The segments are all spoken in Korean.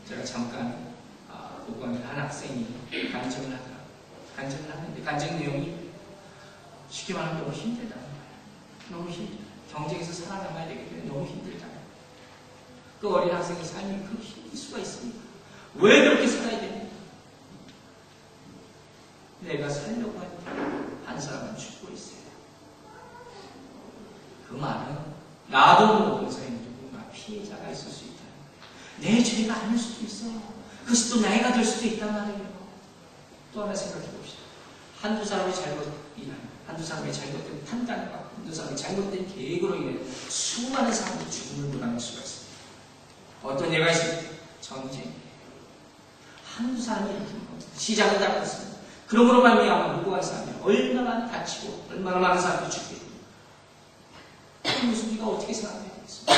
제가 잠깐 보건 한 학생이 간증을 하는데 간증 내용이 쉽게 말하면 너무 힘들다는 거예요. 너무 힘들다. 경쟁에서 살아남아야 되기 때문에 너무 힘들다. 그 어린 학생의 삶이 그렇게 힘들 수가 있습니까? 왜 그렇게 살아야 됩니까? 내가 살려고 할 때 한 사람은 죽고 있어요. 그 말은 나도 모르면서의 누군가 피해자가 있을 수 있다는 거예요. 내 죄가 아닐 수도 있어요. 그것이 또 내가 될 수도 있단 말이에요. 또 하나 생각해 봅시다. 한두 사람의 한두 사람의 잘못된 판단과 한두 사람의 잘못된 계획으로 인해 수많은 사람들이 죽음을 몰아낼 수가 있습니다. 어떤 예가 있습니다. 전쟁. 한두 사람이 시작을 잡고 있습니다. 그러므로 말미암아 무고한 사람이 얼마나 다치고 얼마나 많은 사람들이 죽게 됩니다. 무슨 우리가 어떻게 생각해야 되겠습니까?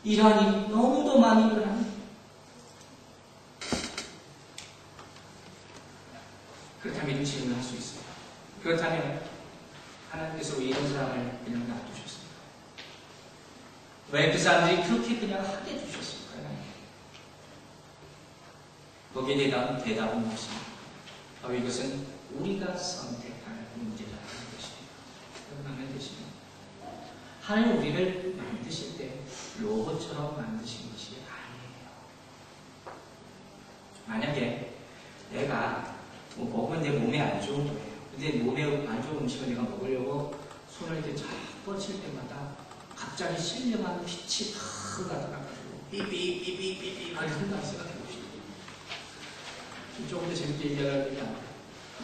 이러한 일이 너무도 많이 일어납니다. 그렇다면 이런 질문을 할 수 있어요. 그렇다면 하나님께서 왜 이런 사람을 그냥 놔두셨습니까? 왜 그 사람들이 그렇게 그냥 하게 두셨을까요? 거기에 대답은 무엇입니까? 바로 이것은 우리가 선택할 문제라는 것입니다. 여러분 되시면 하나님 우리를 만드실 때 로봇처럼 만드신 것이 아니에요. 만약에 내가 먹으면 내 몸에 안 좋은 거예요. 근데 몸에 안 좋은 음식을 내가 먹으려고 손을 이렇게 쫙 뻗칠 때마다 갑자기 신령한 빛이 탁 나타나가지고 삐삐삐삐삐삐 하는 생각을 생각해 봅시다. 조금 더 재밌게 얘기하려니까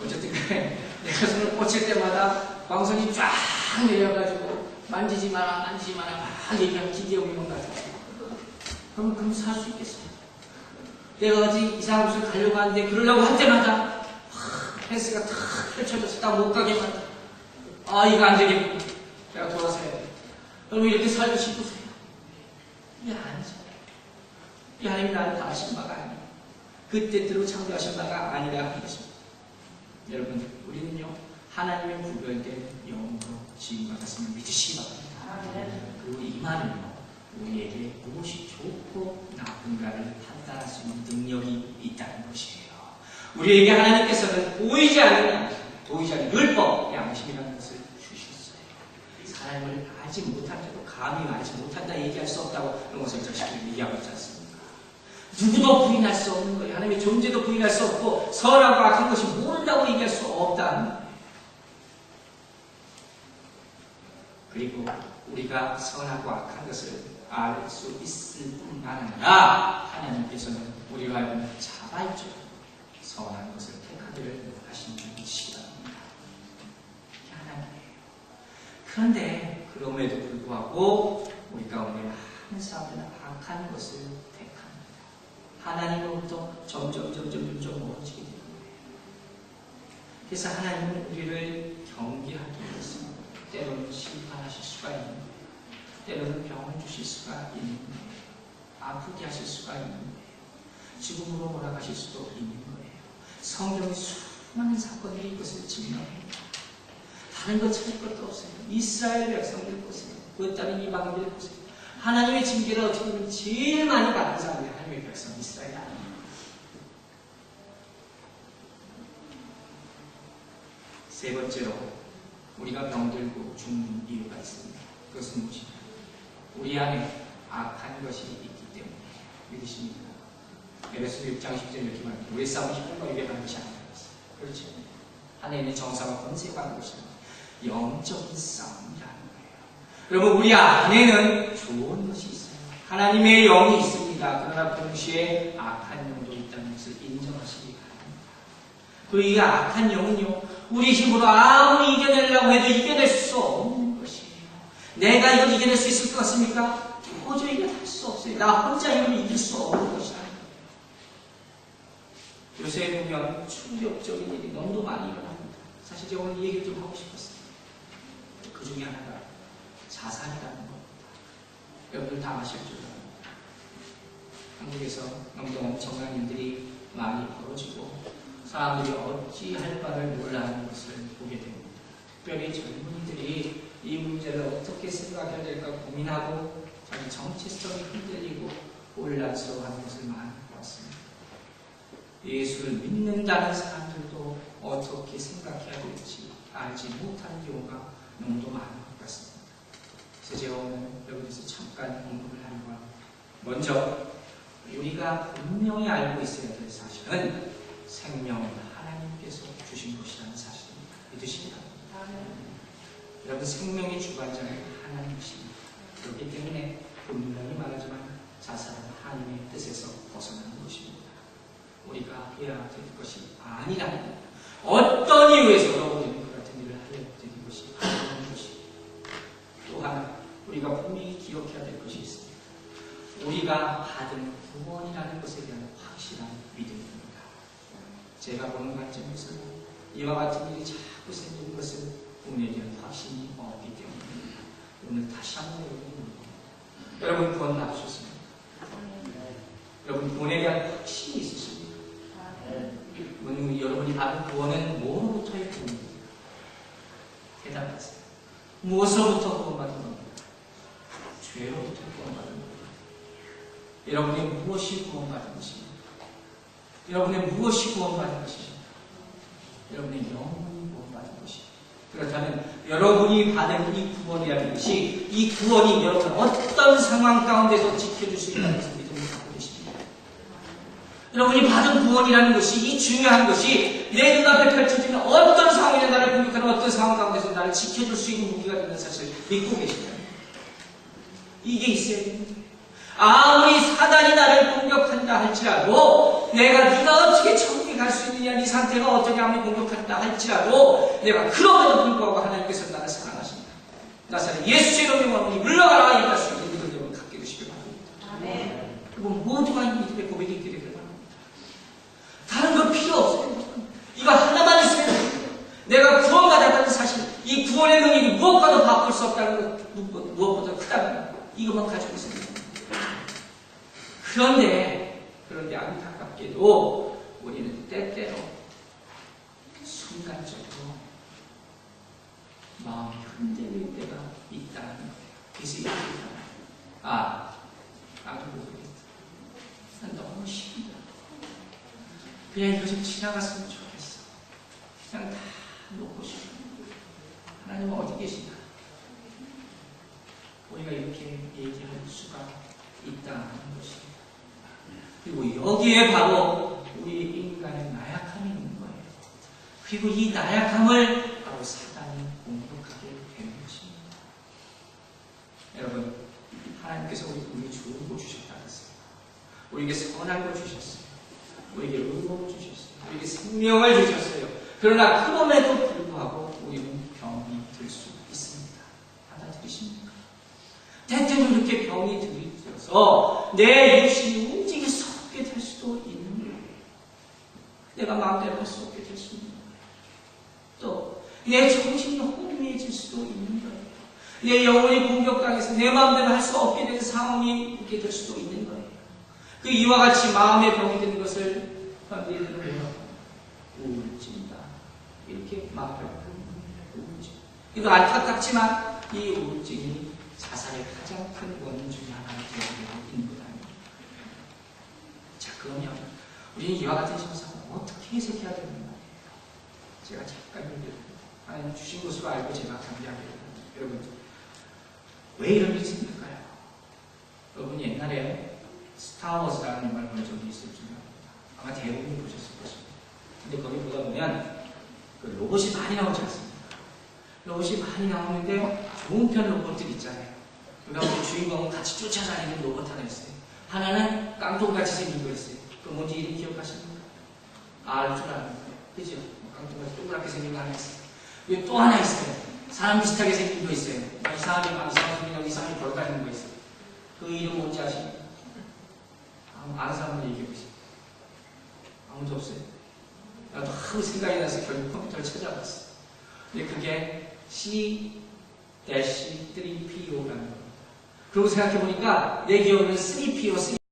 어쨌든 간에 내가 손을 뻗칠 때마다 광선이 쫙 내려가지고 만지지 마라 막 얘기하면 기계음이 온 것 같아요. 그럼 살 수 있겠어요? 내가 어디 이상한 곳을 가려고 하는데 그러려고 할 때마다 펜스가 탁 펼쳐져서 딱 못 가게 만다. 이거 안 되겠고 내가 돌아서 해야 돼. 여러분 이렇게 살고 싶으세요? 이게 아니죠. 이 하나님이 나를 다 아신 바가 아니에요. 그때대로 창조하신 바가 아니라 하는 것입니다. 여러분 우리는요 하나님의 구별된 영으로 지음받았음을 믿으시기 바랍니다. 그리고 이 말은요 우리에게 무엇이 좋고 나쁜가를 판단할 수 있는 능력이 있다는 것이에요. 우리에게 하나님께서는 보이지 않는 율법, 양심이라는 것을 주셨어요. 사람을 알지 못한다고 감히 알지 못한다 얘기할 수 없다고 로마서 1장 얘기하고 있지 않습니까? 누구도 부인할 수 없는 거예요. 하나님의 존재도 부인할 수 없고 선하고 악한 것이 모른다고 얘기할 수 없다는 거예요. 그리고 우리가 선하고 악한 것을 알 수 있을 뿐만 아니라 하나님께서는 우리로 하여금 자발적으로 선한 것을 택하기를 하시는 분이시다. 하나님이에요. 그런데 그럼에도 불구하고 우리 가운데 많은 사람들은 악한 것을 택합니다. 하나님으로부터 점점 멀어지게 되는 거예요. 그래서 하나님은 우리를 경계하기 위해서 때로는 심판하실 수가 있는 거예요. 때로는 병을 주실 수가 있는 거예요. 아프게 하실 수가 있는 거예요. 죽음으로 몰아가실 수도 있는 거예요. 성경의 수많은 사건들이 이것을 증명합니다. 다른 것 찾을 것도 없어요. 이스라엘 백성들 보세요. 그에 따른 이방인들 보세요. 하나님의 징계를 어떻게 보면 제일 많이 받는 사람이 하나님의 백성 이스라엘 아닙니다. 세 번째로 우리가 병들고 죽는 이유가 있습니다. 그것은 무엇입니까? 우리 안에 악한 것이 있기 때문에 믿으십니까? 에베소서 6장 10절 이렇게 말합니다. 우리 싸움은 힘과 육에 가는 것이 아니라 그렇죠. 하나님의 정사와 권세가 하는 것입니다. 영적인 싸움이라는 거예요. 여러분 우리 안에는 좋은 것이 있어요. 하나님의 영이 있습니다. 그러나 동시에 악한 영도 있다는 것을 인정하시기 바랍니다. 그리고 이 악한 영은요 우리 힘으로 아무리 이겨내려고 해도 이겨낼 수 없는 것이에요. 내가 이걸 이겨낼 수 있을 것 같습니까? 도저히 이겨낼 수 없어요. 나 혼자 이걸 이길 수 없는 것이다. 요새 보면 충격적인 일이 너무도 많이 일어납니다. 사실 제가 오늘 이 얘기를 좀 하고 싶었어요. 그 중에 하나가 자살이라는 겁니다. 여러분들 다 아실 줄 압니다. 한국에서 너무도 엄청난 일들이 많이 벌어지고 사람들이 어찌할 바를 몰라하는 것을 보게 됩니다. 특별히 젊은이들이 이 문제를 어떻게 생각해야 될까 고민하고 자기 정체성이 흔들리고 혼란스러워하는 것을 많이 예수를 믿는다는 사람들도 어떻게 생각해야 될지 알지 못하는 경우가 너무도 많은 것 같습니다. 그래서 제가 오늘 여기서 잠깐 언급을 하는 건, 먼저 우리가 분명히 알고 있어야 될 사실은 생명을 하나님께서 주신 것이라는 사실입니다. 믿으십니까? 여러분, 생명의 주관자는 하나님이십니다. 그렇기 때문에 분명히 말하지만 자살은 하나님의 뜻에서 벗어나는 것입니다. 우리가 해야 될 것이 아니라는, 어떤 이유에서도 우리는 그 같은 일을 하려 될 것이 아니라는 것입니다. 또 하나, 우리가 분명히 기억해야 될 것이 있습니다. 우리가 받은 구원이라는 것에 대한 확실한 믿음입니다. 제가 보는 관점에서는 이와 같은 일이 자꾸 생기는 것은 구원에 대한 확신이 없기 때문입니다. 오늘 다시 한번 여러분 구원 받으셨습니다. 여러분 구원에 대한 확신이 있으십니다. 여러분이 받은 구원은 뭐로부터의 구원입니까? 대답하세요. 무엇으로부터 구원받은 겁니까? 죄로부터 구원받은 겁니다. 여러분이 무엇이 구원받은 것입니까? 여러분의 무엇이 구원받은 것입니까? 여러분의 영혼이 구원받은 것입니다. 그렇다면 여러분이 받은 이 구원이라는 것이, 이 구원이 여러분 어떤 상황 가운데서 지켜줄 수 있다는 것을 믿음을 갖고 계십니다. 여러분이 받은 구원이라는 것이, 이 중요한 것이 내 눈앞에 펼쳐지는 어떤 상황이나 나를 공격하는 어떤 상황 가운데서 나를 지켜줄 수 있는 무기가 된다는 사실을 믿고 계십니다. 이게 있어야 됩니다. 아무리 사단이 나를 공격한다 할지라도, 내가 네가 어떻게 천국에 갈 수 있느냐, 네 상태가 어떻게 아무리 공격한다 할지라도, 내가 그럼에도 불구하고 하나님께서 나를 사랑하십니다. 나사렛 예수의 이름으로 물러가라 얘기할 수 있는 믿음을 여러분 갖게 되시길 바랍니다. 아멘. 여러분 모두가 이 믿음의 고백이 있게 되길 바랍니다. 다른 건 필요 없어요. 이거 하나만 있으면 됩니다. 내가 구원받았다는 사실, 이 구원의 능력이 무엇과도 바꿀 수 없다는 것, 무엇보다 크다는 것, 이것만 가지고 있습니다. 그런데 안타깝게도 우리는 때때로 순간적으로 마음이 흔들릴 때가 있다는 거예요. 그래서 이렇게 있잖아요. 나도 모르겠다. 난 너무 힘들어. 그냥 이거 좀 지나갔으면 좋겠어. 그냥 다 놓고 싶어. 하나님은 어디 계시나? 우리가 이렇게 얘기할 수가 있다는 것입니다. 그리고 여기에 바로 우리 인간의 나약함이 있는 거예요. 그리고 이 나약함을 바로 사단이 공격하게 되는 것입니다. 여러분, 하나님께서 우리에게 좋은 거 주셨다 그랬어요. 우리에게 선한 거 주셨어요. 우리에게 의복을 주셨어요. 우리에게 생명을 주셨어요. 그러나 그럼에도 불구하고 우리는 병이 들 수 있습니다. 받아들이십니까? 때때로 이렇게 병이 들어서 내 육신이 움직일 수 없게 될 수도 있는 거예요. 내가 마음대로 할 수 없게 될 수 있는 거예요. 또 내 정신이 혼미해질 수도 있는 거예요. 내 영혼이 공격당해서 내 마음대로 할 수 없게 되는 상황이 있게 될 수도 있는 거예요. 그 이와 같이 마음의 병이 되는 것을 사람들이 뭐라고? 우울증이다. 이렇게 말하고 우울증. 이거 안타깝지만 이 우울증이 자살의 가장 큰 원인 중에 하나가 되어야 있는 것 아닙니까? 자, 그러면 우리는 이와 같은 현상을 어떻게 해석해야 되는 말이에요? 제가 잠깐 얘기해드립니다. 하나님 주신 것으로 알고 제가 강조하겠습니다. 여러분, 왜 이런 일이 생길까요? 여러분 옛날에 스타워즈라는 영화를 본 적이 있을 줄 압니다. 아마 대부분이 보셨을 것입니다. 근데 거기 보다 보면 그 로봇이 많이 나오지 않습니까? 로봇이 많이 나오는데 좋은 편 로봇들 있잖아요. 그러니까 주인공은 같이 쫓아다니는 로봇 하나 있어요. 하나는 깡통같이 생긴 거 있어요. 그 뭔지 이름 기억하십니까? 알 줄 아는 거예요. 그죠? 깡통같이 동그랗게 생긴 거 하나 있어요. 여기 또 하나 있어요. 사람 비슷하게 생긴 거 있어요. 이상하게 이상하게 돌아다니는 거 있어요. 그 이름 뭔지 아십니까? 아는 사람을 얘기해 보세요. 아무도 없어요. 나도 하루 생각이 나서 결국 컴퓨터를 찾아봤어요. 근데 그게 C-3PO라는 겁니다. 그러고 생각해보니까 내 기억은 3PO,